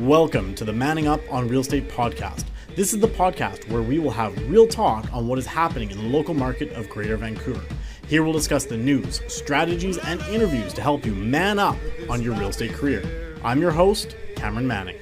Welcome to the Manning Up on Real Estate podcast. This is the podcast where we will have real talk on what is happening in the local market of Greater Vancouver. Here we'll discuss the news, strategies, and interviews to help you man up on your real estate career. I'm your host, Cameron Manning.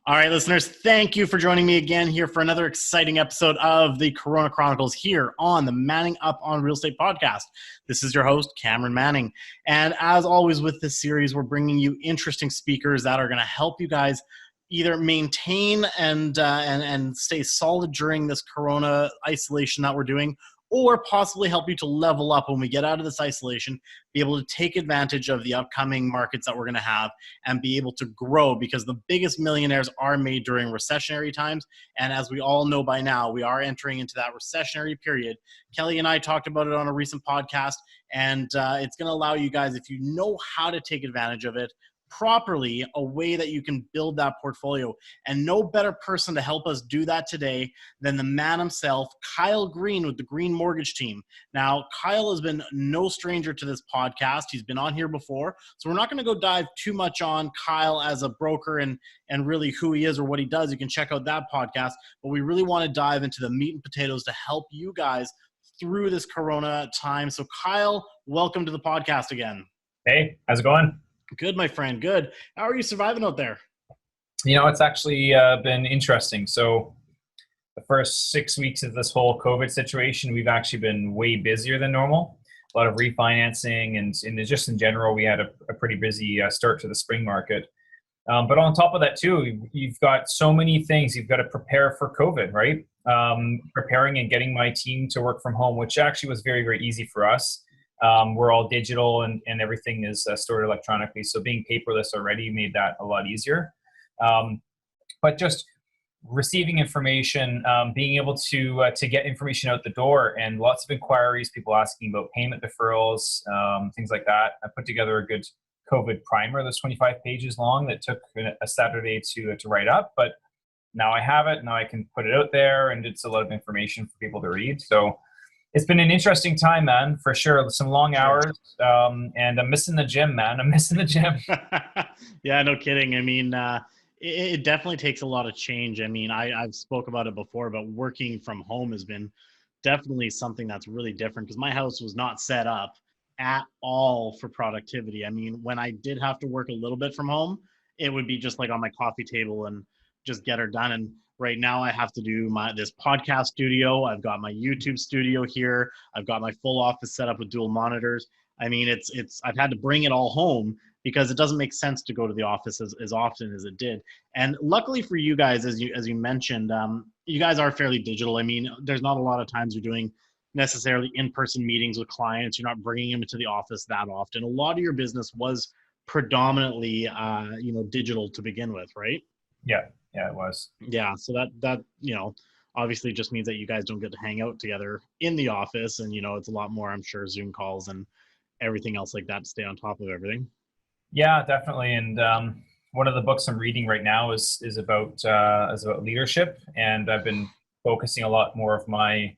All right, listeners, thank you for joining me again here for another exciting episode of the Corona Chronicles here on the Manning Up on Real Estate podcast. This is your host, Cameron Manning. And as always with this series, we're bringing you interesting speakers that are going to help you guys either maintain and stay solid during this Corona isolation that we're doing, or possibly help you to level up when we get out of this isolation, be able to take advantage of the upcoming markets that we're going to have and be able to grow, because the biggest millionaires are made during recessionary times. And as we all know by now, we are entering into that recessionary period. Kelly and I talked about it on a recent podcast, and it's going to allow you guys, if you know how to take advantage of it properly, a way that you can build that portfolio. And no better person to help us do that today than the man himself, Kyle Green with the Green Mortgage Team. Now, Kyle has been no stranger to this podcast. He's been on here before. So we're not going to go dive too much on Kyle as a broker and really who he is or what he does. You can check out that podcast. But we really want to dive into the meat and potatoes to help you guys through this Corona time. So Kyle, welcome to the podcast again. Hey, how's it going? Good, my friend. Good. How are you surviving out there? You know, it's actually been interesting. So the first 6 weeks of this whole COVID situation, we've actually been way busier than normal. A lot of refinancing and just in general, we had a pretty busy start to the spring market. But on top of that too, you've got so many things. You've got to prepare for COVID, right? Preparing and getting my team to work from home, which actually was very, very easy for us. We're all digital and everything is stored electronically. So being paperless already made that a lot easier. But just receiving information, being able to get information out the door, and lots of inquiries, people asking about payment deferrals, things like that. I put together a good COVID primer that's 25 pages long that took a Saturday to write up. But now I have it. Now I can put it out there, and it's a lot of information for people to read. So it's been an interesting time, man, for sure. Some long hours, and I'm missing the gym, man. I'm missing the gym. Yeah, no kidding. I mean, it definitely takes a lot of change. I mean, I've spoke about it before, but working from home has been definitely something that's really different, because my house was not set up at all for productivity. I mean, when I did have to work a little bit from home, it would be just like on my coffee table and just get her done. And right now I have to do this podcast studio. I've got my YouTube studio here. I've got my full office set up with dual monitors. I mean, I've had to bring it all home because it doesn't make sense to go to the office as often as it did. And luckily for you guys, as you mentioned, you guys are fairly digital. I mean, there's not a lot of times you're doing necessarily in-person meetings with clients. You're not bringing them into the office that often. A lot of your business was predominantly, digital to begin with, right? Yeah, it was. Yeah, so that obviously just means that you guys don't get to hang out together in the office, and it's a lot more, I'm sure, Zoom calls and everything else like that to stay on top of everything. Yeah, definitely. And one of the books I'm reading right now is about leadership, and I've been focusing a lot more of my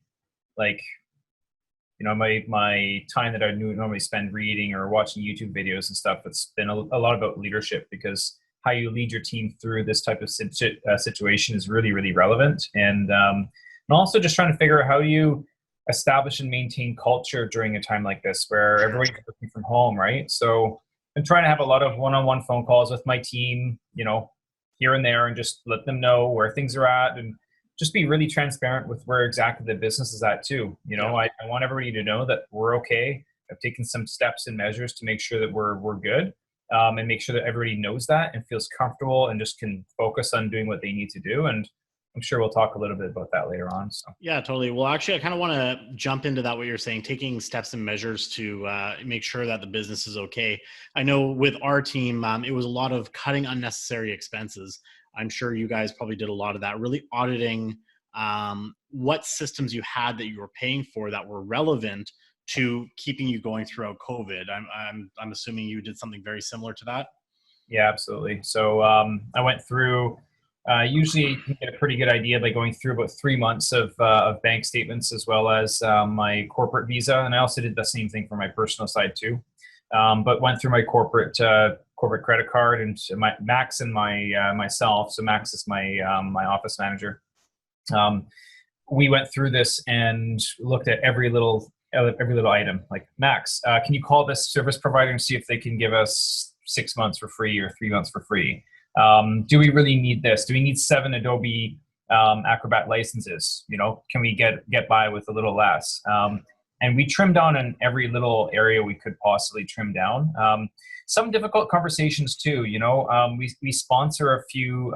my time that I normally spend reading or watching YouTube videos and stuff. It's been a lot about leadership, because how you lead your team through this type of situation is really, really relevant. And also just trying to figure out how you establish and maintain culture during a time like this where everyone's working from home, right? So I'm trying to have a lot of one-on-one phone calls with my team, here and there, and just let them know where things are at, and just be really transparent with where exactly the business is at too. I want everybody to know that we're okay. I've taken some steps and measures to make sure that we're good. And make sure that everybody knows that and feels comfortable and just can focus on doing what they need to do. And I'm sure we'll talk a little bit about that later on. So. Yeah, totally. Well, actually, I kind of want to jump into that, what you're saying, taking steps and measures to make sure that the business is okay. I know with our team, it was a lot of cutting unnecessary expenses. I'm sure you guys probably did a lot of that, really auditing what systems you had that you were paying for that were relevant to keeping you going throughout COVID. I'm assuming you did something very similar to that. Yeah, absolutely. So I went through. Usually, you can get a pretty good idea by going through about 3 months of bank statements, as well as my corporate visa, and I also did the same thing for my personal side too. but went through my corporate credit card, and my Max and myself. So Max is my office manager. We went through this and looked at every little item. Like, Max, can you call this service provider and see if they can give us 6 months for free or 3 months for free? Do we really need this? Do we need 7 Adobe Acrobat licenses? Can we get by with a little less? And we trimmed down in every little area we could possibly trim down. Some difficult conversations too. We sponsor a few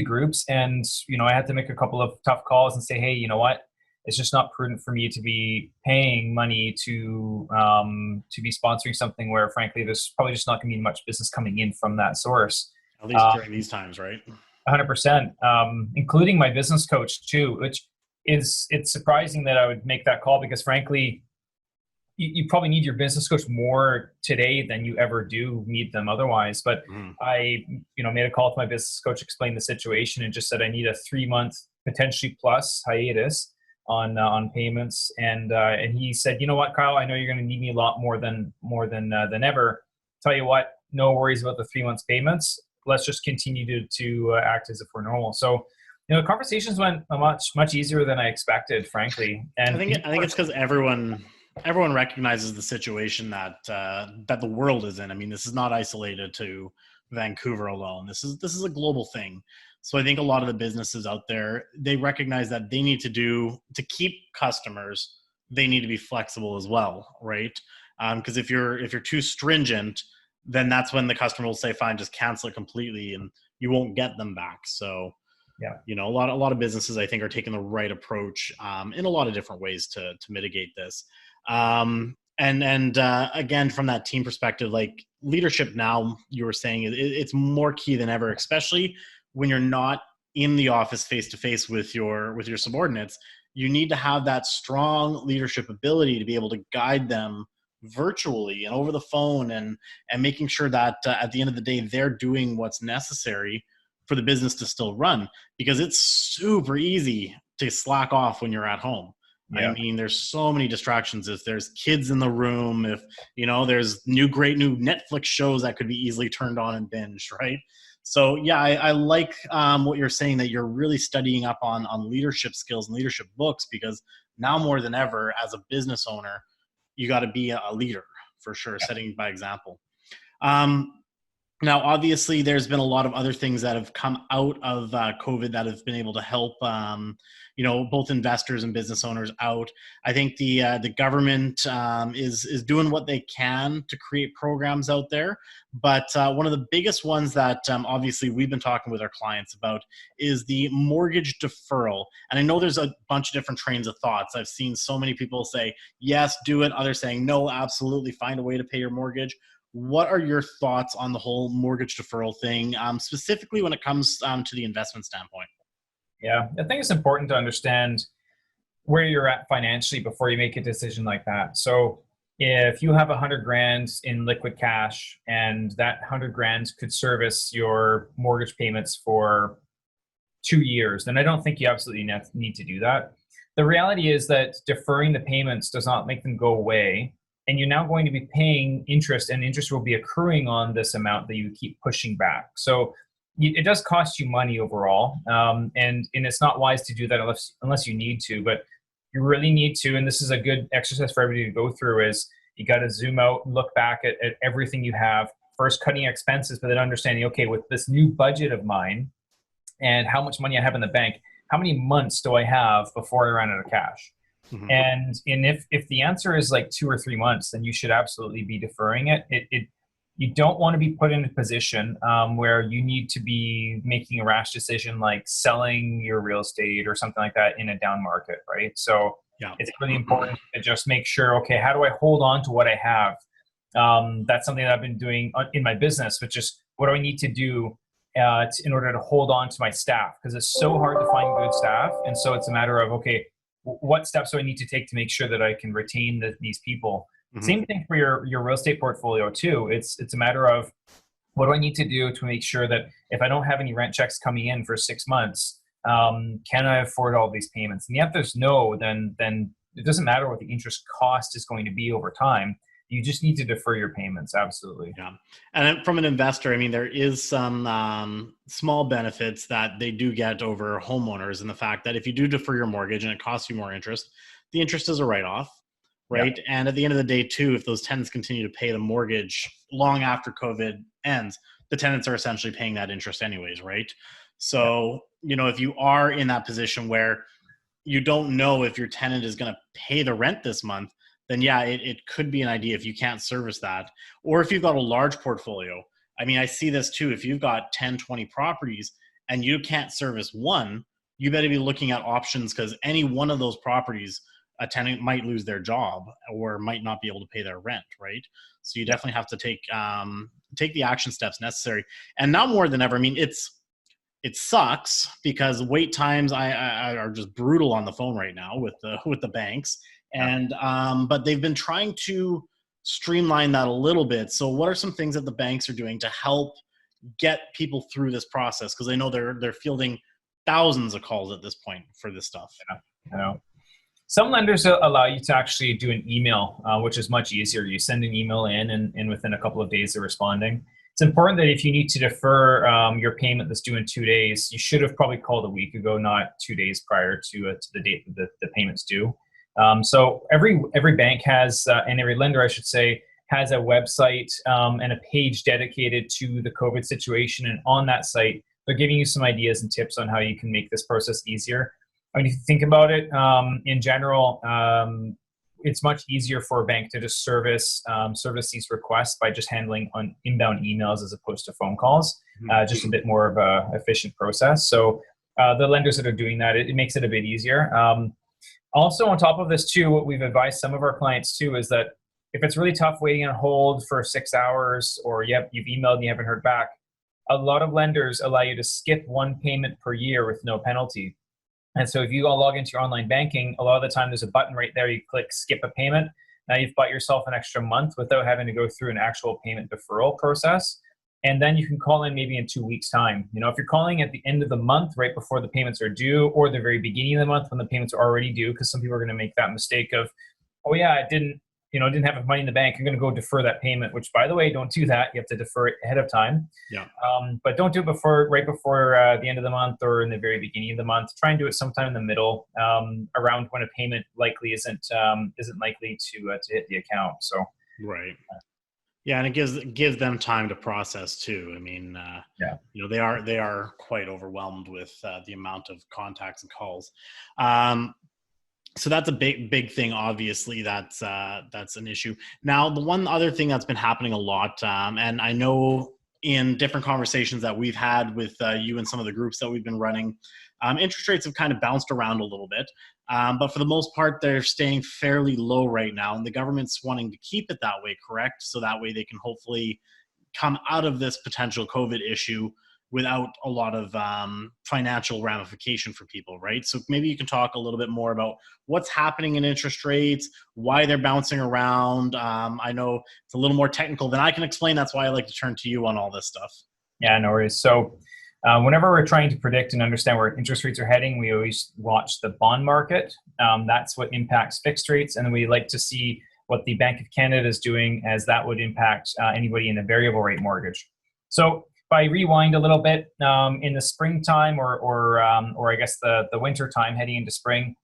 groups, and I had to make a couple of tough calls and say, hey, you know what? It's just not prudent for me to be paying money to be sponsoring something where, frankly, there's probably just not going to be much business coming in from that source. At least during these times, right? 100%, including my business coach too, which it's surprising that I would make that call, because frankly, you probably need your business coach more today than you ever do need them otherwise. But I, made a call to my business coach, explained the situation, and just said I need a 3-month, potentially plus hiatus on payments. And he said, you know what, Kyle, I know you're going to need me a lot more than ever. Tell you what, no worries about the 3 months payments. Let's just continue to act as if we're normal. So, conversations went much easier than I expected, frankly. And I think it's because everyone recognizes the situation that the world is in. I mean, this is not isolated to Vancouver alone. This is a global thing. So I think a lot of the businesses out there, they recognize that they need to keep customers, they need to be flexible as well, right? Because if you're too stringent, then that's when the customer will say, fine, just cancel it completely, and you won't get them back. So yeah, a lot of businesses, I think, are taking the right approach in a lot of different ways to mitigate this. And again, from that team perspective, like leadership now, you were saying, it's more key than ever, especially when you're not in the office face to face with your subordinates. You need to have that strong leadership ability to be able to guide them virtually and over the phone, and making sure that at the end of the day, they're doing what's necessary for the business to still run, because it's super easy to slack off when you're at home. Yeah. I mean, there's so many distractions. If there's kids in the room, if there's great new Netflix shows that could be easily turned on and binged, right? So yeah, I like what you're saying, that you're really studying up on leadership skills and leadership books, because now more than ever, as a business owner, you got to be a leader for sure, yeah. Setting by example. Now, obviously, there's been a lot of other things that have come out of COVID that have been able to help, both investors and business owners out. I think the government is doing what they can to create programs out there. But one of the biggest ones that obviously we've been talking with our clients about is the mortgage deferral. And I know there's a bunch of different trains of thoughts. I've seen so many people say, yes, do it. Others saying, no, absolutely, find a way to pay your mortgage. What are your thoughts on the whole mortgage deferral thing, specifically when it comes to the investment standpoint? Yeah, I think it's important to understand where you're at financially before you make a decision like that. So if you have $100,000 in liquid cash, and that $100,000 could service your mortgage payments for 2 years, then I don't think you absolutely need to do that. The reality is that deferring the payments does not make them go away. And you're now going to be paying interest, and interest will be accruing on this amount that you keep pushing back. So it does cost you money overall. And it's not wise to do that unless you need to, but you really need to. And this is a good exercise for everybody to go through, is you got to zoom out and look back at everything you have, first cutting expenses, but then understanding, okay, with this new budget of mine and how much money I have in the bank, how many months do I have before I run out of cash? Mm-hmm. And if the answer is like 2 or 3 months, then you should absolutely be deferring it. You don't want to be put in a position where you need to be making a rash decision like selling your real estate or something like that in a down market, right? So yeah, it's really important to just make sure, okay, how do I hold on to what I have? That's something that I've been doing in my business, which is what do I need to do in order to hold on to my staff? Because it's so hard to find good staff. And so it's a matter of, okay, what steps do I need to take to make sure that I can retain these people? Mm-hmm. Same thing for your real estate portfolio too. It's a matter of, what do I need to do to make sure that if I don't have any rent checks coming in for 6 months, can I afford all these payments? And the answer is no. Then it doesn't matter what the interest cost is going to be over time. you just need to defer your payments. Absolutely. Yeah. And then from an investor, I mean, there is some small benefits that they do get over homeowners, and the fact that if you do defer your mortgage and it costs you more interest, the interest is a write-off, right? Yeah. And at the end of the day, too, if those tenants continue to pay the mortgage long after COVID ends, the tenants are essentially paying that interest anyways, right? So, if you are in that position where you don't know if your tenant is going to pay the rent this month, then yeah, it could be an idea if you can't service that. Or if you've got a large portfolio. I mean, I see this too. If you've got 10, 20 properties and you can't service one, you better be looking at options, because any one of those properties, a tenant might lose their job or might not be able to pay their rent, right? So you definitely have to take the action steps necessary. And now more than ever, I mean, it sucks because wait times are just brutal on the phone right now with the banks, and but they've been trying to streamline that a little bit. So what are some things that the banks are doing to help get people through this process? Because I know they're fielding thousands of calls at this point for this stuff. Yeah. Some lenders allow you to actually do an email, which is much easier. You send an email in, and within a couple of days they're responding. It's important that if you need to defer your payment that's due in 2 days, you should have probably called a week ago, not 2 days prior to the date that the payment's due. So every bank has, and every lender, I should say, has a website and a page dedicated to the COVID situation. And on that site, they're giving you some ideas and tips on how you can make this process easier. I mean, if you think about it, in general, it's much easier for a bank to just service these requests by just handling on inbound emails as opposed to phone calls. Just a bit more of a efficient process. So the lenders that are doing that, it makes it a bit easier. Also, on top of this too, what we've advised some of our clients too is that if it's really tough waiting on hold for 6 hours, or you've emailed and you haven't heard back, a lot of lenders allow you to skip one payment per year with no penalty. And so if you all log into your online banking, a lot of the time there's a button right there. You click skip a payment. Now you've bought yourself an extra month without having to go through an actual payment deferral process. And then you can call in maybe in 2 weeks' time. If you're calling at the end of the month, right before the payments are due, or the very beginning of the month when the payments are already due, because some people are going to make that mistake of, oh yeah, I didn't have money in the bank. I'm going to go defer that payment, which, by the way, don't do that. You have to defer it ahead of time. Yeah. But don't do it right before the end of the month or in the very beginning of the month. Try and do it sometime in the middle, around when a payment likely isn't likely to hit the account. So. Right. Yeah, and it gives them time to process too. I mean, they are quite overwhelmed with the amount of contacts and calls. So that's a big thing. Obviously, that's an issue. Now, the one other thing that's been happening a lot, and I know in different conversations that we've had with you and some of the groups that we've been running, interest rates have kind of bounced around a little bit. But for the most part, they're staying fairly low right now, and the government's wanting to keep it that way, correct? So that way they can hopefully come out of this potential COVID issue without a lot of financial ramification for people, right? So maybe you can talk a little bit more about what's happening in interest rates, why they're bouncing around. I know it's a little more technical than I can explain. That's why I like to turn to you on all this stuff. Yeah, no worries. So whenever we're trying to predict and understand where interest rates are heading, we always watch the bond market. That's what impacts fixed rates. And then we like to see what the Bank of Canada is doing, as that would impact anybody in a variable rate mortgage. So if I rewind a little bit, in the springtime or I guess the winter time heading into spring,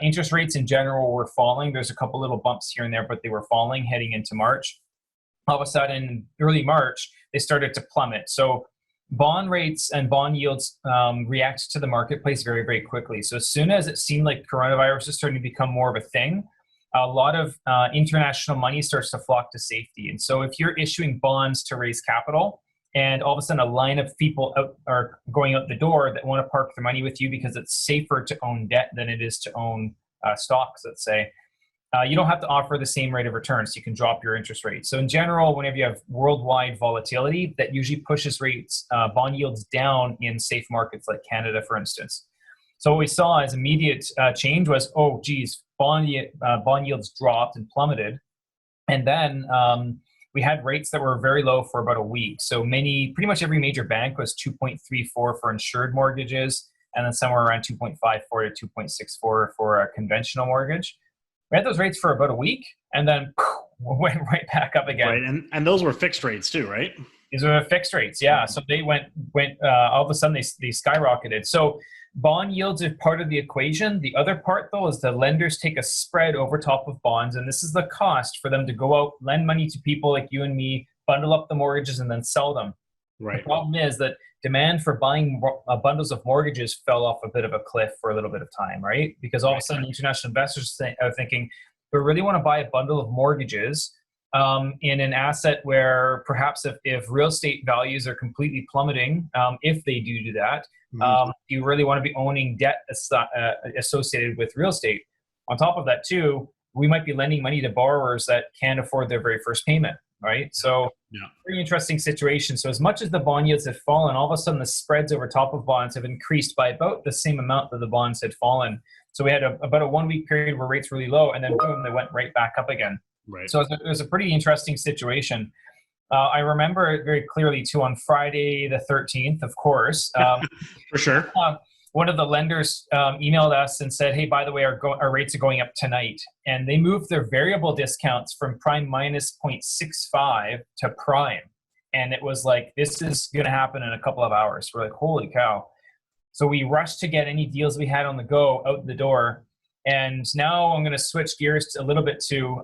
interest rates in general were falling. There's a couple little bumps here and there, but they were falling heading into March. All of a sudden, early March, they started to plummet. So bond rates and bond yields react to the marketplace very, very quickly. So as soon as it seemed like coronavirus is starting to become more of a thing, a lot of international money starts to flock to safety. And so if you're issuing bonds to raise capital, and all of a sudden a line of people are going out the door that want to park their money with you because it's safer to own debt than it is to own stocks, let's say, you don't have to offer the same rate of return, so you can drop your interest rate. So in general, whenever you have worldwide volatility, that usually pushes rates, bond yields down in safe markets like Canada, for instance. So what we saw as immediate change was, oh, geez, bond yields dropped and plummeted. And then we had rates that were very low for about a week. So pretty much every major bank was 2.34 for insured mortgages, and then somewhere around 2.54 to 2.64 for a conventional mortgage. We had those rates for about a week, and then went right back up again. Right, and those were fixed rates too, right? These are fixed rates, yeah. So they went all of a sudden they skyrocketed. So bond yields are part of the equation. The other part, though, is the lenders take a spread over top of bonds, and this is the cost for them to go out, lend money to people like you and me, bundle up the mortgages, and then sell them. Right. The problem is that demand for buying bundles of mortgages fell off a bit of a cliff for a little bit of time, right? Because all of a sudden, international investors are thinking, we really want to buy a bundle of mortgages in an asset where perhaps if real estate values are completely plummeting, if they do that, you really want to be owning debt associated with real estate. On top of that, too, we might be lending money to borrowers that can't afford their very first payment, right? So very interesting situation. So as much as the bond yields have fallen, all of a sudden the spreads over top of bonds have increased by about the same amount that the bonds had fallen. So we had about a 1 week period where rates were really low, and then boom, they went right back up again. Right. So it was a pretty interesting situation. I remember it very clearly too on Friday the 13th, of course. For sure. One of the lenders emailed us and said, hey, by the way, our rates are going up tonight. And they moved their variable discounts from prime minus 0.65 to prime. And it was like, this is going to happen in a couple of hours. We're like, holy cow. So we rushed to get any deals we had on the go out the door. And now I'm going to switch gears a little bit to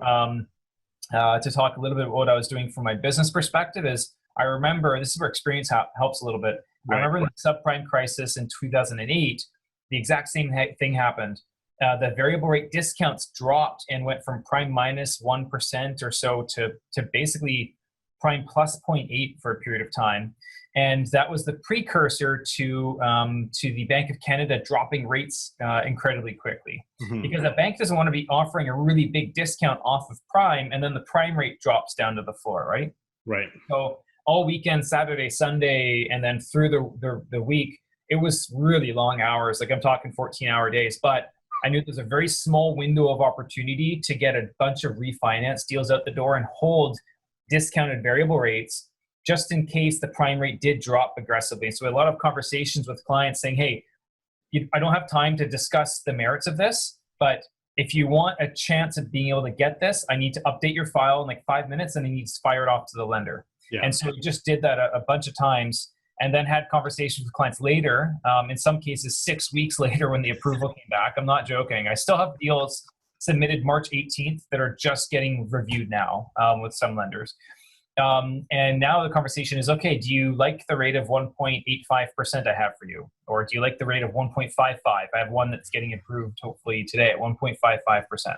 talk a little bit about what I was doing from my business perspective. Is I remember, this is where experience helps a little bit. Right. I remember the subprime crisis in 2008, the exact same thing happened. The variable rate discounts dropped and went from prime minus 1% or so to basically prime plus 0.8 for a period of time. And that was the precursor to the Bank of Canada dropping rates incredibly quickly. Because a bank doesn't want to be offering a really big discount off of prime, and then the prime rate drops down to the floor, right? Right. So all weekend, Saturday, Sunday, and then through the week, it was really long hours. Like I'm talking 14-hour days. But I knew there's a very small window of opportunity to get a bunch of refinance deals out the door and hold discounted variable rates just in case the prime rate did drop aggressively. So a lot of conversations with clients saying, hey, I don't have time to discuss the merits of this, but if you want a chance of being able to get this, I need to update your file in like 5 minutes and I need to fire it off to the lender. Yeah. And so we just did that a bunch of times and then had conversations with clients later, in some cases 6 weeks later when the approval came back. I'm not joking. I still have deals submitted March 18th that are just getting reviewed now with some lenders. And now the conversation is, okay, do you like the rate of 1.85% I have for you? Or do you like the rate of 1.55? I have one that's getting approved hopefully today at 1.55%.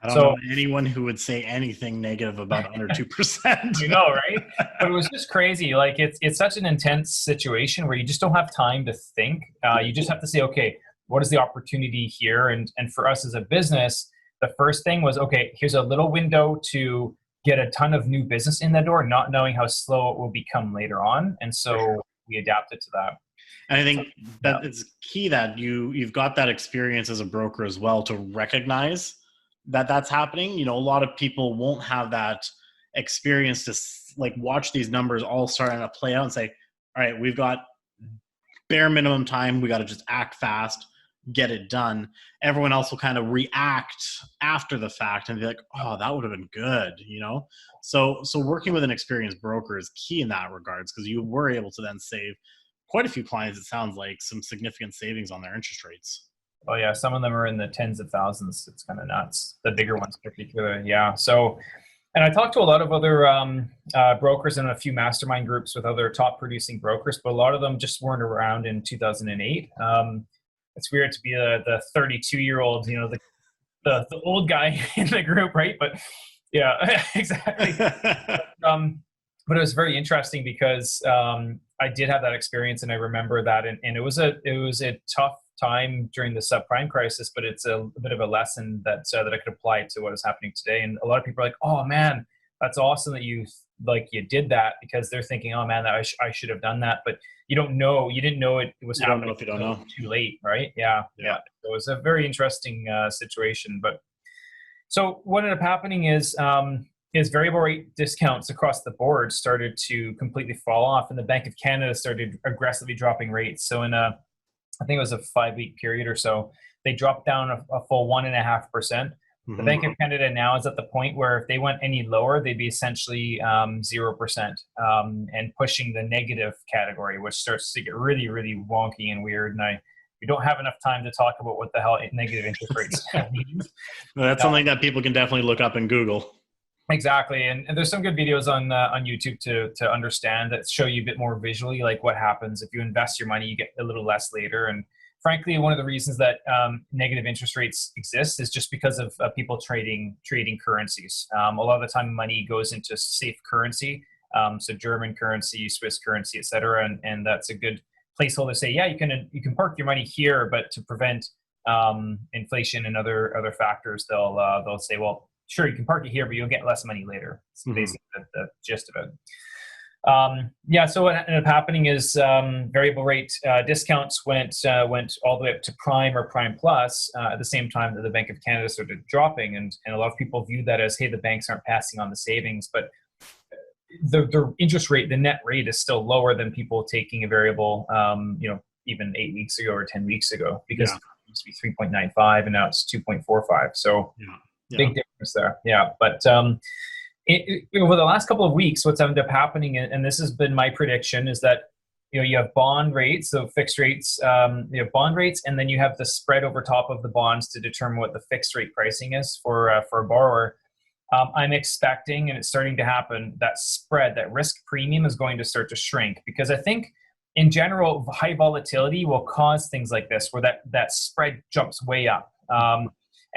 I don't know anyone who would say anything negative about under 2%. You know, right? But it was just crazy. Like it's such an intense situation where you just don't have time to think. You just have to say, okay, what is the opportunity here? And for us as a business, the first thing was, okay, here's a little window to get a ton of new business in the door, not knowing how slow it will become later on. And so we adapted to that. And I think that it's key that you've got that experience as a broker as well to recognize that that's happening. You know, a lot of people won't have that experience to like watch these numbers all starting to play out and say, all right, we've got bare minimum time. We got to just act fast, get it done. Everyone else will kind of react after the fact and be like, oh, that would have been good, you know? So working with an experienced broker is key in that regards, because you were able to then save quite a few clients, it sounds like, some significant savings on their interest rates. Oh yeah, some of them are in the tens of thousands. It's kind of nuts. The bigger ones particularly, yeah. So, and I talked to a lot of other brokers and a few mastermind groups with other top producing brokers, but a lot of them just weren't around in 2008. It's weird to be the 32-year-old, you know, the old guy in the group, right? But yeah, exactly. But it was very interesting because I did have that experience, and I remember that, and it was a tough time during the subprime crisis, but it's a bit of a lesson that I could apply to what is happening today. And a lot of people are like, "Oh man, that's awesome that you did that," because they're thinking, "Oh man, that I should have done that," but you didn't know it was happening. Don't know if you don't know. Too late, right? Yeah. So it was a very interesting situation. But so what ended up happening is variable rate discounts across the board started to completely fall off, and the Bank of Canada started aggressively dropping rates. So I think it was a 5-week period or so, they dropped down a full 1.5%. The Hmm. Bank of Canada now is at the point where if they went any lower, they'd be essentially 0%, and pushing the negative category, which starts to get really, really wonky and weird. And we don't have enough time to talk about what the hell negative interest rates means. That's something that people can definitely look up in Google. Exactly, and there's some good videos on YouTube to understand that show you a bit more visually, like what happens if you invest your money, you get a little less later. And frankly, one of the reasons that negative interest rates exist is just because of people trading currencies. A lot of the time, money goes into safe currency, so German currency, Swiss currency, etc. And that's a good placeholder to say, yeah, you can park your money here, but to prevent inflation and other factors, they'll say, well, sure, you can park it here, but you'll get less money later. It's basically the gist of it. Yeah, so what ended up happening is variable rate discounts went all the way up to prime or prime plus at the same time that the Bank of Canada started dropping, and a lot of people view that as, hey, the banks aren't passing on the savings, but the interest rate, the net rate, is still lower than people taking a variable, even 8 weeks ago or 10 weeks ago, because it used to be 3.95 and now it's 2.45. So big difference there. Yeah, but over the last couple of weeks, what's ended up happening, and this has been my prediction, is that you have bond rates, so fixed rates. You have bond rates, and then you have the spread over top of the bonds to determine what the fixed rate pricing is for a borrower. I'm expecting, and it's starting to happen, that spread, that risk premium is going to start to shrink, because I think in general, high volatility will cause things like this, where that spread jumps way up,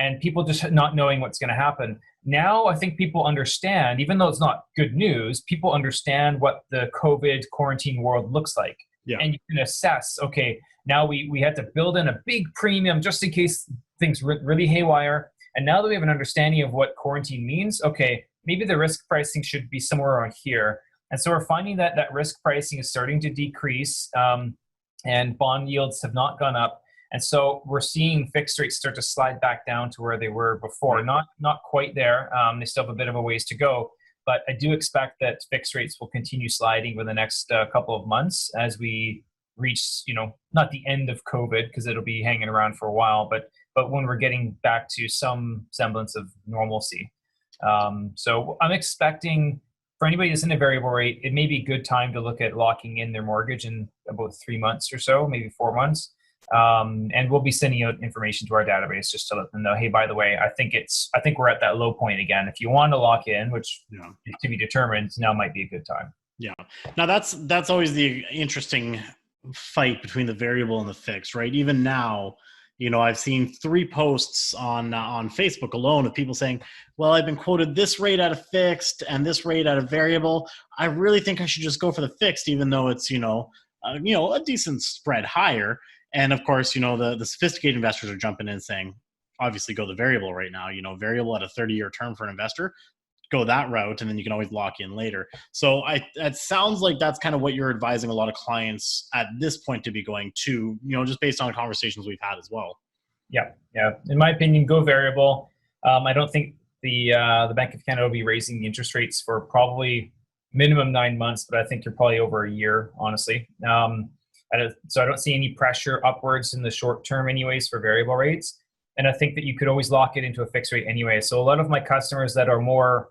and people just not knowing what's going to happen. Now, I think people understand, even though it's not good news, people understand what the COVID quarantine world looks like. Yeah. And you can assess, okay, now we had to build in a big premium just in case things really haywire. And now that we have an understanding of what quarantine means, okay, maybe the risk pricing should be somewhere around here. And so we're finding that risk pricing is starting to decrease, and bond yields have not gone up. And so we're seeing fixed rates start to slide back down to where they were before. Not quite there. They still have a bit of a ways to go. But I do expect that fixed rates will continue sliding for the next couple of months as we reach, not the end of COVID, because it'll be hanging around for a while, but when we're getting back to some semblance of normalcy. So I'm expecting, for anybody that's in a variable rate, it may be a good time to look at locking in their mortgage in about 3 months or so, maybe 4 months. And we'll be sending out information to our database just to let them know, hey, by the way, I think we're at that low point again. If you want to lock in, which is to be determined, now might be a good time. Yeah. Now that's always the interesting fight between the variable and the fixed, right? Even now, I've seen 3 posts on Facebook alone of people saying, well, I've been quoted this rate at a fixed and this rate at a variable. I really think I should just go for the fixed, even though it's, a decent spread higher. And of course, the sophisticated investors are jumping in saying, obviously go the variable right now, variable at a 30-year term for an investor, go that route, and then you can always lock in later. So it sounds like that's kind of what you're advising a lot of clients at this point to be going to, just based on conversations we've had as well. Yeah. In my opinion, go variable. I don't think the Bank of Canada will be raising the interest rates for probably minimum 9 months, but I think you're probably over a year, honestly. So I don't see any pressure upwards in the short term anyways for variable rates. And I think that you could always lock it into a fixed rate anyway. So a lot of my customers that are more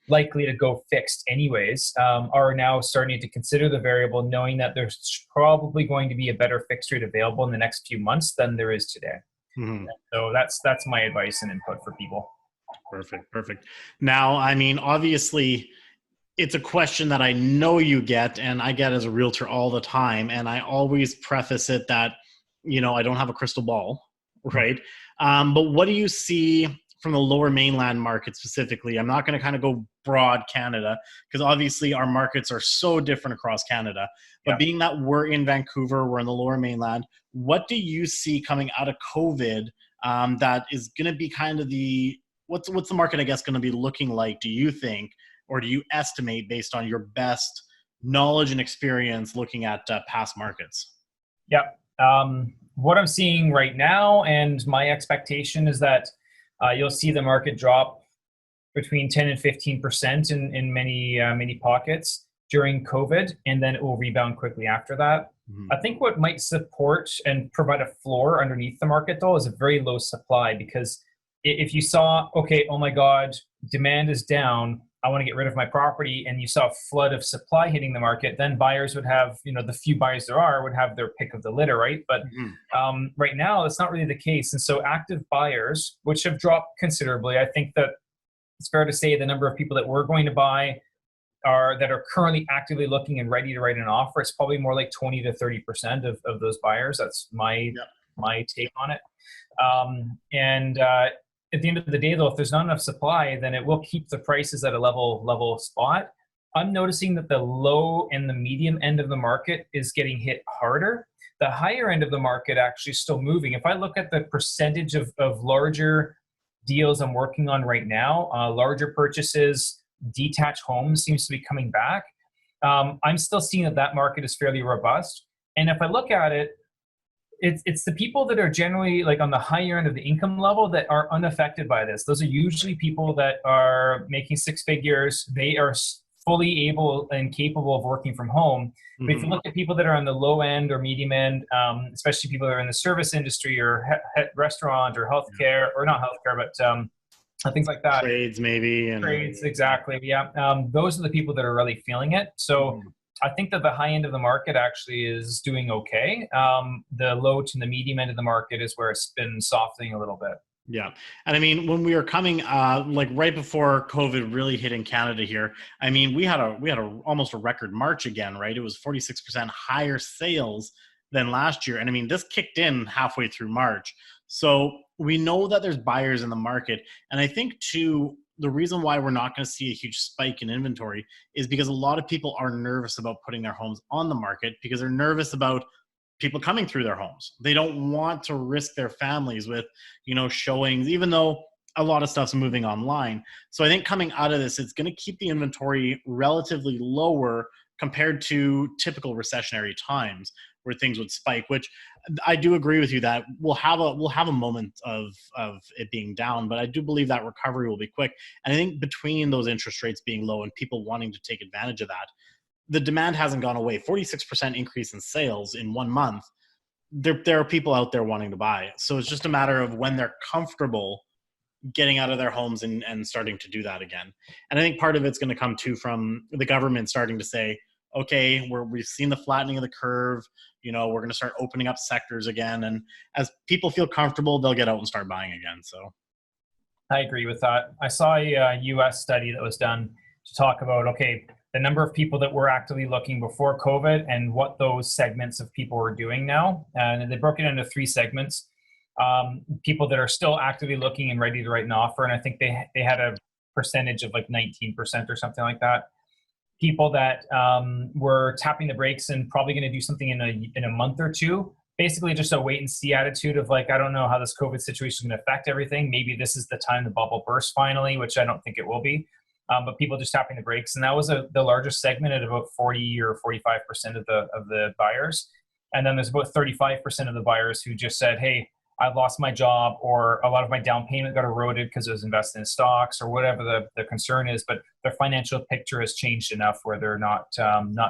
likely to go fixed anyways are now starting to consider the variable, knowing that there's probably going to be a better fixed rate available in the next few months than there is today. Mm-hmm. So that's my advice and input for people. Perfect. Now, I mean, obviously, it's a question that I know you get, and I get as a realtor all the time, and I always preface it that, I don't have a crystal ball, right? But what do you see from the lower mainland market specifically? I'm not going to kind of go broad Canada, because obviously our markets are so different across Canada. But being that we're in Vancouver, we're in the lower mainland, what do you see coming out of COVID that is going to be kind of what's the market, I guess, going to be looking like, do you think? Or do you estimate based on your best knowledge and experience looking at past markets? Yeah. What I'm seeing right now, and my expectation, is that you'll see the market drop between 10 and 15% in many pockets during COVID, and then it will rebound quickly after that. Mm-hmm. I think what might support and provide a floor underneath the market, though, is a very low supply, because if you saw, okay, oh my God, demand is down, I want to get rid of my property, and you saw a flood of supply hitting the market, then buyers would have, the few buyers there are would have their pick of the litter, right? But right now, that's not really the case. And so active buyers, which have dropped considerably, I think that it's fair to say the number of people that were going to buy that are currently actively looking and ready to write an offer, it's probably more like 20 to 30% of those buyers. That's my take on it. And at the end of the day, though, if there's not enough supply, then it will keep the prices at a level spot. I'm noticing that the low and the medium end of the market is getting hit harder. The higher end of the market actually is still moving. If I look at the percentage of larger deals I'm working on right now, larger purchases, detached homes seems to be coming back. I'm still seeing that market is fairly robust. And if I look at it, it's the people that are generally like on the higher end of the income level that are unaffected by this. Those are usually people that are making six figures. They are fully able and capable of working from home. But if you look at people that are on the low end or medium end, especially people that are in the service industry or restaurant or healthcare, or not healthcare, but things like that. Trades maybe. Trades, exactly. Yeah. Those are the people that are really feeling it. So I think that the high end of the market actually is doing okay. The low to the medium end of the market is where it's been softening a little bit. Yeah. And I mean, when we were coming, like right before COVID really hit in Canada here, I mean, we had almost a record March again, right? It was 46% higher sales than last year. And I mean, this kicked in halfway through March. So we know that there's buyers in the market. And I think too, the reason why we're not going to see a huge spike in inventory is because a lot of people are nervous about putting their homes on the market because they're nervous about people coming through their homes. They don't want to risk their families with, showings, even though a lot of stuff's moving online. So I think coming out of this, it's going to keep the inventory relatively lower compared to typical recessionary times where things would spike, which I do agree with you that we'll have a moment of it being down, but I do believe that recovery will be quick. And I think between those interest rates being low and people wanting to take advantage of that, the demand hasn't gone away. 46% increase in sales in 1 month. There are people out there wanting to buy. So it's just a matter of when they're comfortable getting out of their homes and starting to do that again. And I think part of it's going to come too from the government starting to say, okay, we've seen the flattening of the curve. We're going to start opening up sectors again. And as people feel comfortable, they'll get out and start buying again. So I agree with that. I saw a US study that was done to talk about, okay, the number of people that were actively looking before COVID and what those segments of people were doing now. And they broke it into 3 segments. People that are still actively looking and ready to write an offer. And I think they had a percentage of like 19% or something like that. People that were tapping the brakes and probably going to do something in a month or two. Basically just a wait and see attitude of like, I don't know how this COVID situation is going to affect everything. Maybe this is the time the bubble bursts finally, which I don't think it will be. But people just tapping the brakes. And that was the largest segment at about 40 or 45% of the buyers. And then there's about 35% of the buyers who just said, hey, I've lost my job, or a lot of my down payment got eroded because it was invested in stocks, or whatever the concern is. But their financial picture has changed enough where they're not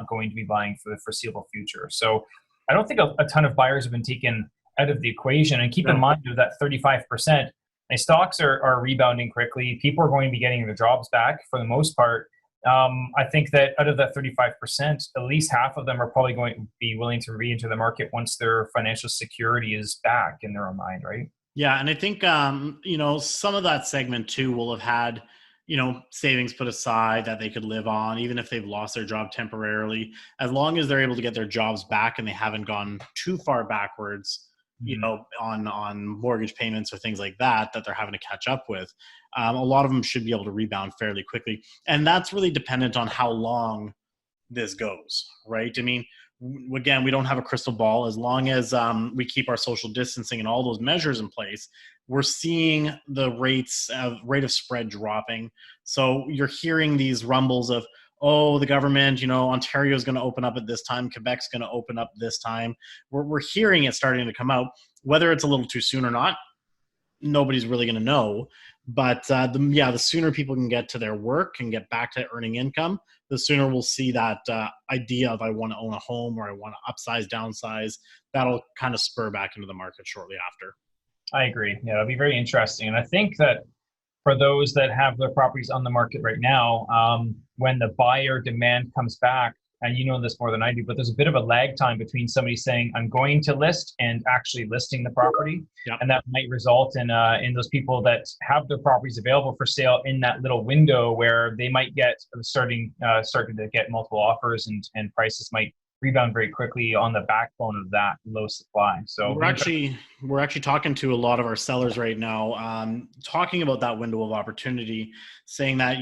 going to be buying for the foreseeable future. So I don't think a ton of buyers have been taken out of the equation. And keep in mind that 35%, and stocks are rebounding quickly. People are going to be getting their jobs back for the most part. I think that out of that 35%, at least half of them are probably going to be willing to re-enter the market once their financial security is back in their own mind, right? Yeah, and I think some of that segment too will have had savings put aside that they could live on, even if they've lost their job temporarily, as long as they're able to get their jobs back and they haven't gone too far backwards. On mortgage payments or things like that they're having to catch up with. A lot of them should be able to rebound fairly quickly. And that's really dependent on how long this goes, right? I mean, again, we don't have a crystal ball. As long as we keep our social distancing and all those measures in place, we're seeing the rate of spread dropping. So you're hearing these rumbles of, oh, the government, Ontario is going to open up at this time. Quebec's going to open up this time. We're hearing it starting to come out. Whether it's a little too soon or not, nobody's really going to know. But the sooner people can get to their work and get back to earning income, the sooner we'll see that idea of I want to own a home or I want to upsize, downsize. That'll kind of spur back into the market shortly after. I agree. Yeah, it'll be very interesting. And I think that for those that have their properties on the market right now, when the buyer demand comes back, and you know this more than I do, but there's a bit of a lag time between somebody saying I'm going to list and actually listing the property, Yeah. and that might result in those people that have their properties available for sale in that little window where they might get starting to get multiple offers, and prices might rebound very quickly on the backbone of that low supply. So We're actually talking to a lot of our sellers right now, talking about that window of opportunity, saying that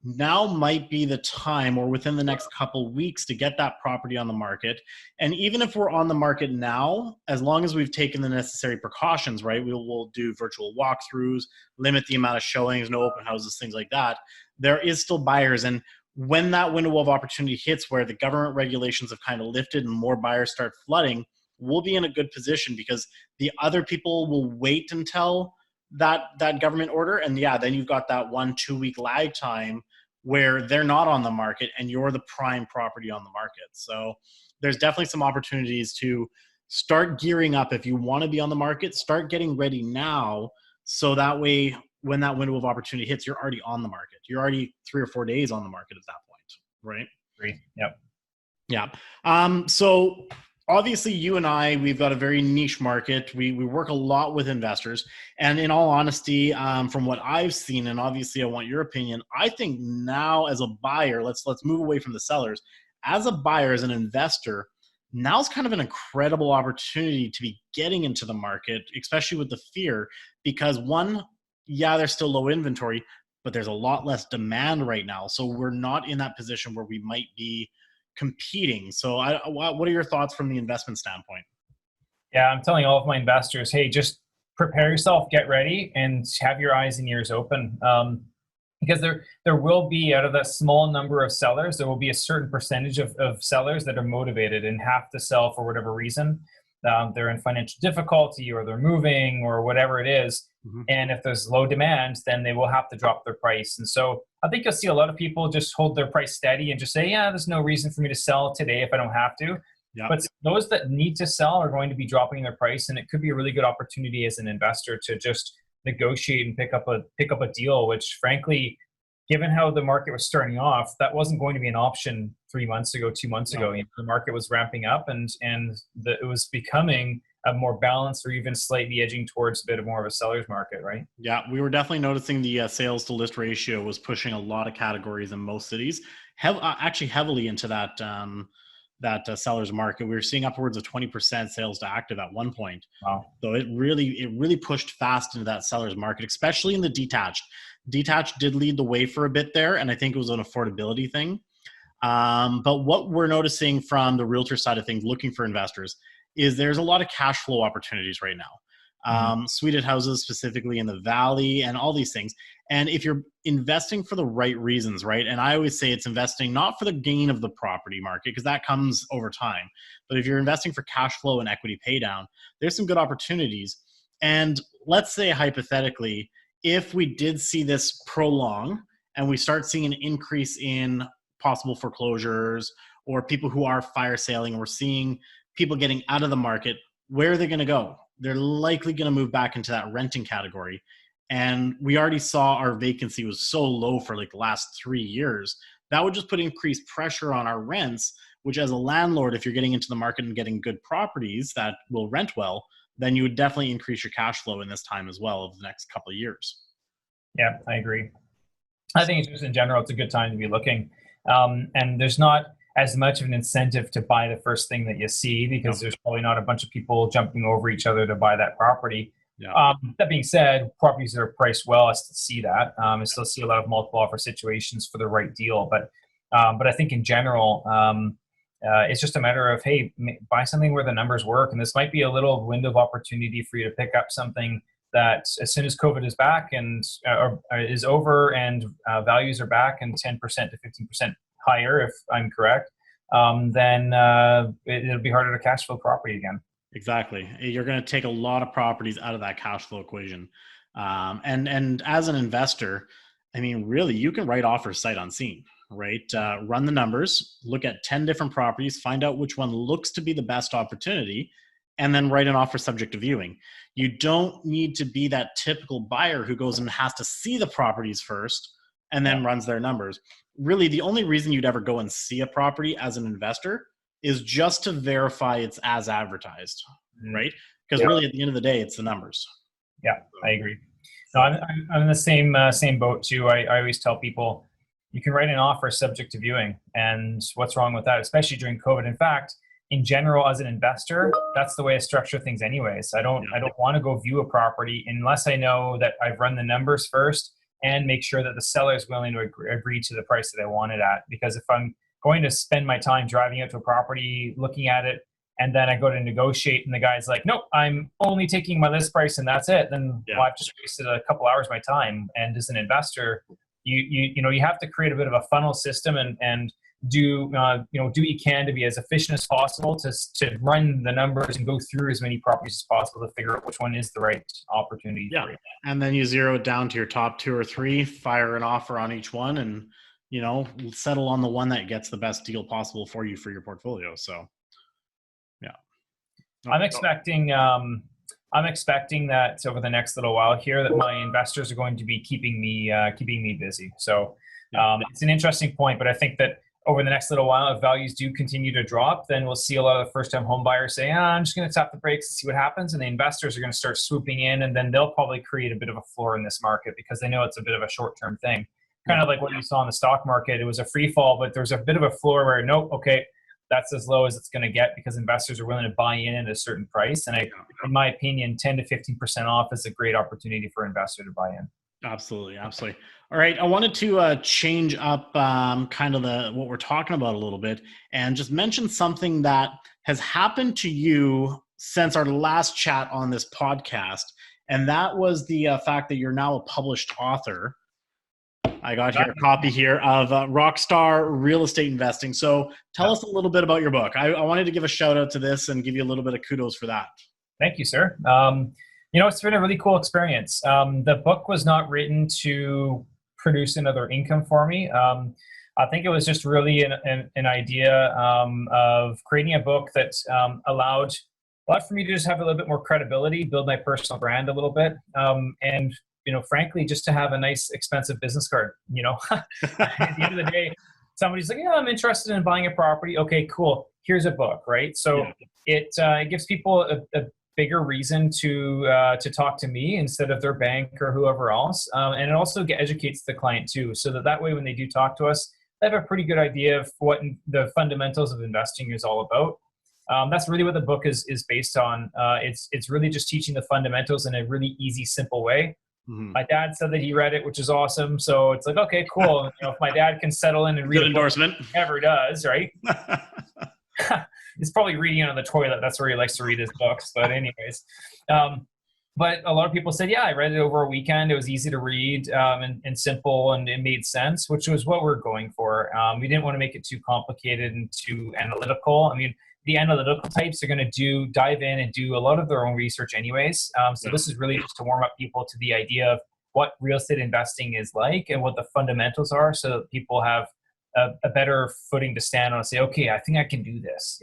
now might be the time, or within the next couple weeks, to get that property on the market. And even if we're on the market now, as long as we've taken the necessary precautions, right, we'll do virtual walkthroughs, limit the amount of showings, no open houses, things like that. There is still buyers, and when that window of opportunity hits, where the government regulations have kind of lifted and more buyers start flooding, we'll be in a good position, because the other people will wait until that government order. And yeah, then you've got that 1-2 week lag time where they're not on the market and you're the prime property on the market. So there's definitely some opportunities to start gearing up. If you want to be on the market, start getting ready now, so that way when that window of opportunity hits, you're already on the market. You're already 3 or 4 days on the market at that point, right? agree. Yep. Yeah. So obviously you and I, we've got a very niche market. We work a lot with investors. And in all honesty, from what I've seen, and obviously I want your opinion, I think now as a buyer, let's move away from the sellers. As a buyer, as an investor, now's kind of an incredible opportunity to be getting into the market, especially with the fear, because one, yeah, there's still low inventory, but there's a lot less demand right now. So we're not in that position where we might be competing. So what are your thoughts from the investment standpoint? Yeah, I'm telling all of my investors, hey, just prepare yourself, get ready, and have your eyes and ears open. Because there will be, out of that small number of sellers, there will be a certain percentage of sellers that are motivated and have to sell for whatever reason. They're in financial difficulty, or they're moving, or whatever it is. Mm-hmm. And if there's low demand, then they will have to drop their price. And so I think you'll see a lot of people just hold their price steady and just say, yeah, there's no reason for me to sell today if I don't have to. Yeah. But those that need to sell are going to be dropping their price, and it could be a really good opportunity as an investor to just negotiate and pick up a deal, which frankly, given how the market was starting off, that wasn't going to be an option 3 months ago, 2 months ago. The market was ramping up, and it was becoming a more balanced, or even slightly edging towards a bit of more of a seller's market, right? Yeah, we were definitely noticing the sales to list ratio was pushing a lot of categories in most cities, actually heavily into that seller's market. We were seeing upwards of 20% sales to active at one point. Wow. So it really pushed fast into that seller's market, especially in the detached. Detached did lead the way for a bit there, and I think it was an affordability thing. But what we're noticing from the realtor side of things, looking for investors, is there's a lot of cash flow opportunities right now. Suited houses, specifically in the valley, and all these things. And if you're investing for the right reasons, right? And I always say it's investing not for the gain of the property market, because that comes over time. But if you're investing for cash flow and equity pay down, there's some good opportunities. And let's say hypothetically, if we did see this prolong and we start seeing an increase in possible foreclosures, or people who are fire sailing, and we're seeing people getting out of the market, where are they going to go? They're likely going to move back into that renting category. And we already saw our vacancy was so low for like the last 3 years. That would just put increased pressure on our rents, which as a landlord, if you're getting into the market and getting good properties that will rent well, then you would definitely increase your cash flow in this time as well over the next couple of years. Yeah, I agree. I think it's just in general, it's a good time to be looking. And there's not as much of an incentive to buy the first thing that you see, because there's probably not a bunch of people jumping over each other to buy that property. Yeah. That being said, properties that are priced well, I still see that. I still see a lot of multiple offer situations for the right deal. But I think in general, it's just a matter of, hey, buy something where the numbers work. And this might be a little window of opportunity for you to pick up something that as soon as COVID is back and is over, and values are back and 10% to 15% higher, if I'm correct, then it'll be harder to cash flow property again. Exactly. You're going to take a lot of properties out of that cash flow equation. And as an investor, I mean, really, you can write offers sight unseen, right? Run the numbers, look at 10 different properties, find out which one looks to be the best opportunity, and then write an offer subject to viewing. You don't need to be that typical buyer who goes and has to see the properties first and then runs their numbers. Really, the only reason you'd ever go and see a property as an investor is just to verify it's as advertised, right? Because really, at the end of the day, it's the numbers. Yeah, I agree. No, I'm in the same boat too. I always tell people you can write an offer subject to viewing, and what's wrong with that, especially during COVID? In fact, in general, as an investor, that's the way I structure things anyways. I don't want to go view a property unless I know that I've run the numbers first and make sure that the seller is willing to agree to the price that I want it at. Because if I'm going to spend my time driving out to a property, looking at it, and then I go to negotiate and the guy's like, nope, I'm only taking my list price and that's it, then well, I've just wasted a couple hours of my time. And as an investor, you have to create a bit of a funnel system and do what you can to be as efficient as possible to run the numbers and go through as many properties as possible to figure out which one is the right opportunity. Yeah, and then you zero it down to your top 2 or 3, fire an offer on each one, and settle on the one that gets the best deal possible for you for your portfolio. So, yeah, I'm expecting that over the next little while here that my investors are going to be keeping me busy. So it's an interesting point, but I think that over the next little while, if values do continue to drop, then we'll see a lot of first-time home buyers say, I'm just going to tap the brakes and see what happens. And the investors are going to start swooping in, and then they'll probably create a bit of a floor in this market because they know it's a bit of a short-term thing. Kind of like what you saw in the stock market. It was a free fall, but there's a bit of a floor where, nope, okay, that's as low as it's going to get because investors are willing to buy in at a certain price. And in my opinion, 10 to 15% off is a great opportunity for an investor to buy in. Absolutely. All right. I wanted to change up kind of what we're talking about a little bit and just mention something that has happened to you since our last chat on this podcast. And that was the fact that you're now a published author. I got here a copy here of Rockstar Real Estate Investing. So tell us a little bit about your book. I wanted to give a shout out to this and give you a little bit of kudos for that. Thank you, sir. It's been a really cool experience. The book was not written to produce another income for me. I think it was just really an idea of creating a book that allowed for me to just have a little bit more credibility, build my personal brand a little bit, and frankly, just to have a nice, expensive business card. At the end of the day, somebody's like, yeah, I'm interested in buying a property. Okay, cool. Here's a book, right? So it gives people a bigger reason to talk to me instead of their bank or whoever else. And it also educates the client too, so that way when they do talk to us, they have a pretty good idea of what the fundamentals of investing is all about. That's really what the book is based on. It's really just teaching the fundamentals in a really easy, simple way. Mm-hmm. My dad said that he read it, which is awesome. So it's like, okay, cool. If my dad can settle in and read good endorsement, he never does, right? He's probably reading it on the toilet. That's where he likes to read his books. But anyways, but a lot of people said, yeah, I read it over a weekend. It was easy to read and simple, and it made sense, which was what we're going for. We didn't want to make it too complicated and too analytical. I mean, the analytical types are going to dive in and do a lot of their own research anyways. So this is really just to warm up people to the idea of what real estate investing is like and what the fundamentals are, so that people have a better footing to stand on and say, okay, I think I can do this,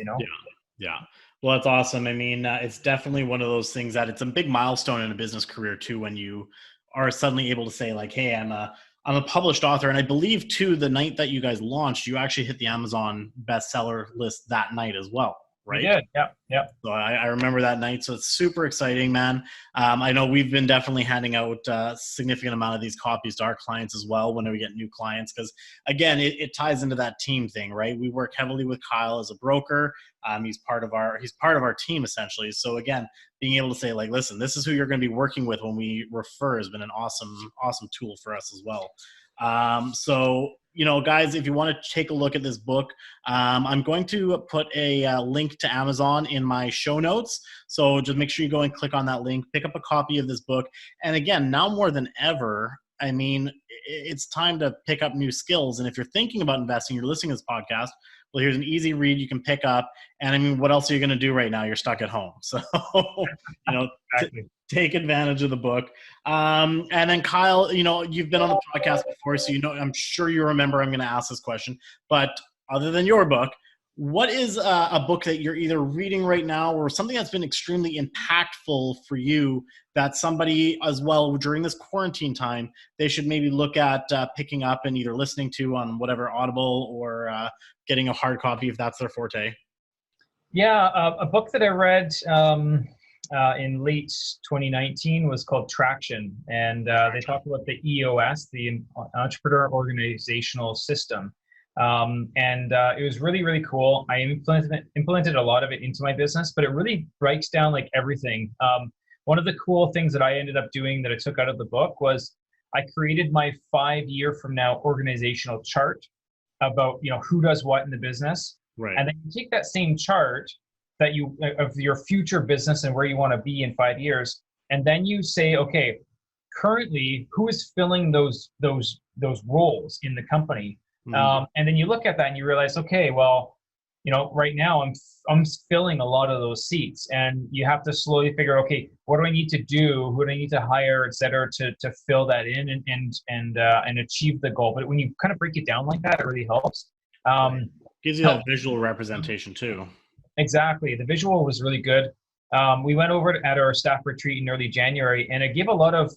Yeah. Well, that's awesome. I mean, it's definitely one of those things that it's a big milestone in a business career too, when you are suddenly able to say like, hey, I'm a published author. And I believe too, the night that you guys launched, you actually hit the Amazon bestseller list that night as well, right? Yeah. So I remember that night. So it's super exciting, man. I know we've been definitely handing out a significant amount of these copies to our clients as well when we get new clients, because again, it ties into that team thing, right? We work heavily with Kyle as a broker. He's part of our team essentially. So again, being able to say like, listen, this is who you're going to be working with when we refer has been an awesome tool for us as well. So, guys, if you want to take a look at this book, I'm going to put a link to Amazon in my show notes. So just make sure you go and click on that link, pick up a copy of this book. And again, now more than ever, I mean, it's time to pick up new skills. And if you're thinking about investing, you're listening to this podcast, well, here's an easy read you can pick up. And I mean, what else are you going to do right now? You're stuck at home. So, Exactly. Take advantage of the book. And then Kyle, you've been on the podcast before, so I'm sure you remember I'm going to ask this question. But other than your book, What is a book that you're either reading right now or something that's been extremely impactful for you that somebody as well during this quarantine time, they should maybe look at picking up and either listening to on whatever Audible or getting a hard copy if that's their forte? Yeah, a book that I read in late 2019 was called Traction, and they talk about the EOS, the Entrepreneur Organizational System. And it was really, really cool. I implemented a lot of it into my business, but it really breaks down like everything. One of the cool things that I ended up doing that I took out of the book was I created my 5 year from now organizational chart about, who does what in the business. Right. And then you take that same chart that you of your future business and where you want to be in 5 years, and then you say, okay, currently who is filling those roles in the company? And then you look at that and you realize, okay, well, right now I'm filling a lot of those seats, and you have to slowly figure, okay, what do I need to do? Who do I need to hire, et cetera, to fill that in and achieve the goal? But when you kind of break it down like that, it really helps. Gives you that visual representation too. Exactly. The visual was really good. We went over at our staff retreat in early January, and it gave a lot of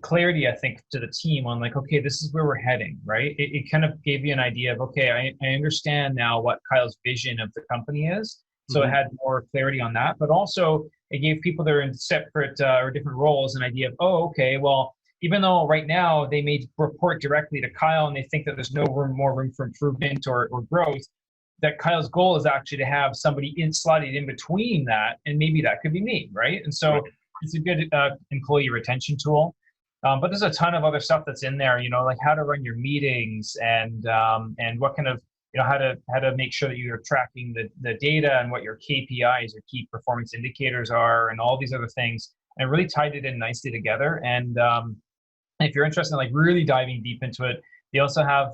clarity, I think, to the team on like, okay, this is where we're heading, right? It kind of gave you an idea of, okay, I understand now what Kyle's vision of the company is. So it had more clarity on that, but also it gave people that are in separate or different roles an idea of, oh, okay, well, even though right now they may report directly to Kyle and they think that there's more room for improvement or growth, that Kyle's goal is actually to have somebody slotted in between that, and maybe that could be me, right? And so it's a good employee retention tool. But there's a ton of other stuff that's in there, like how to run your meetings and what kind of, how to make sure that you're tracking the data and what your KPIs or key performance indicators are and all these other things. And it really tied it in nicely together. And if you're interested in like really diving deep into it, they also have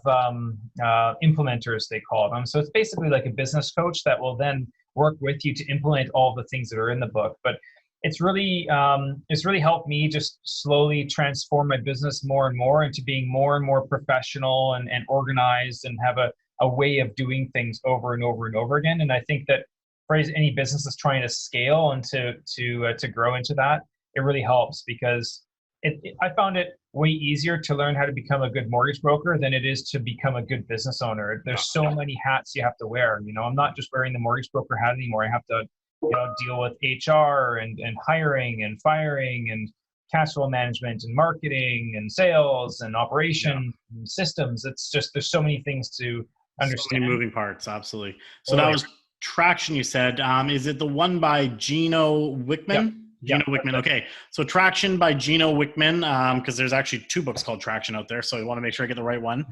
implementers, they call them. So it's basically like a business coach that will then work with you to implement all the things that are in the book. But it's really helped me just slowly transform my business more and more into being more and more professional and organized and have a way of doing things over and over and over again. And I think that for any business that's trying to scale and to grow into that, it really helps because I found it way easier to learn how to become a good mortgage broker than it is to become a good business owner. There's so many hats you have to wear. I'm not just wearing the mortgage broker hat anymore. I have to deal with HR and hiring and firing and cash flow management and marketing and sales and operation and systems. It's just, there's so many things to understand. So many moving parts, absolutely. So that was Traction, you said. Is it the one by Gino Wickman? Gino Wickman. Okay. So Traction by Gino Wickman, because there's actually 2 books called Traction out there. So I want to make sure I get the right one.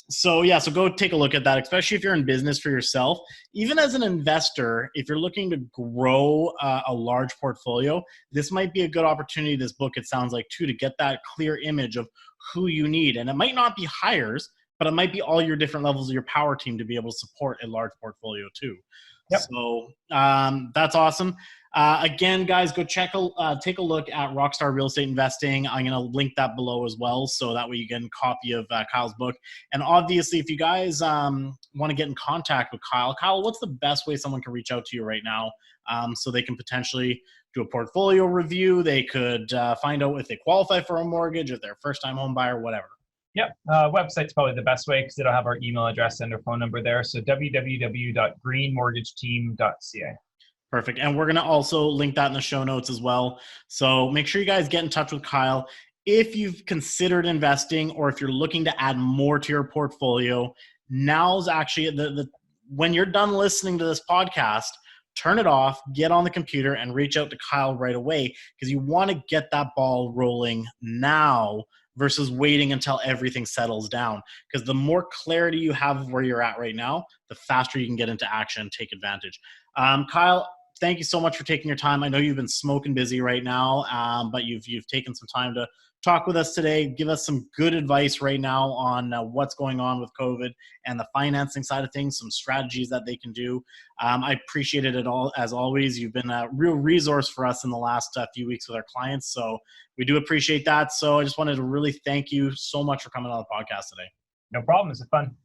So go take a look at that, especially if you're in business for yourself. Even as an investor, if you're looking to grow a large portfolio, this might be a good opportunity, this book, it sounds like, too, to get that clear image of who you need. And it might not be hires, but it might be all your different levels of your power team to be able to support a large portfolio too. Yep. So that's awesome. Again, guys, go take a look at Rockstar Real Estate Investing. I'm going to link that below as well, so that way you get a copy of Kyle's book. And obviously, if you guys want to get in contact with Kyle, what's the best way someone can reach out to you right now so they can potentially do a portfolio review? They could find out if they qualify for a mortgage, if they're a first-time home buyer, whatever. Yep. Website's probably the best way because it'll have our email address and our phone number there. So www.greenmortgageteam.ca. Perfect. And we're going to also link that in the show notes as well. So make sure you guys get in touch with Kyle. If you've considered investing or if you're looking to add more to your portfolio, now's actually when you're done listening to this podcast, turn it off, get on the computer, and reach out to Kyle right away because you want to get that ball rolling now versus waiting until everything settles down. Because the more clarity you have of where you're at right now, the faster you can get into action and take advantage. Kyle, thank you so much for taking your time. I know you've been smoking busy right now, but you've taken some time to talk with us today. Give us some good advice right now on what's going on with COVID and the financing side of things, some strategies that they can do. I appreciate it all, as always. You've been a real resource for us in the last few weeks with our clients, so we do appreciate that. So I just wanted to really thank you so much for coming on the podcast today. No problem. It's a fun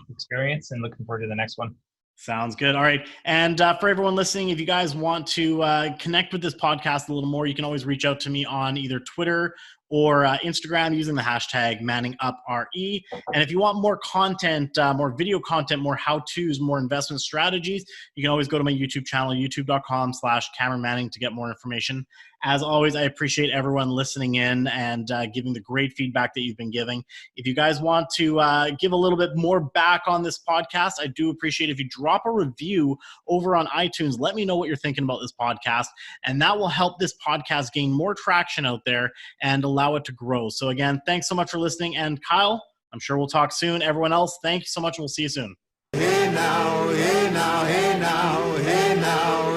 experience, and looking forward to the next one. Sounds good. All right. And for everyone listening, if you guys want to connect with this podcast a little more, you can always reach out to me on either Twitter or Instagram using the hashtag ManningUpRE. And if you want more content, more video content, more how-tos, more investment strategies, you can always go to my YouTube channel, youtube.com/Cameron Manning to get more information. As always, I appreciate everyone listening in and giving the great feedback that you've been giving. If you guys want to give a little bit more back on this podcast, I do appreciate if you drop a review over on iTunes. Let me know what you're thinking about this podcast, and that will help this podcast gain more traction out there and allow it to grow. So again, thanks so much for listening. And Kyle, I'm sure we'll talk soon. Everyone else, thank you so much, and we'll see you soon. Hey now, hey now, hey now, hey now.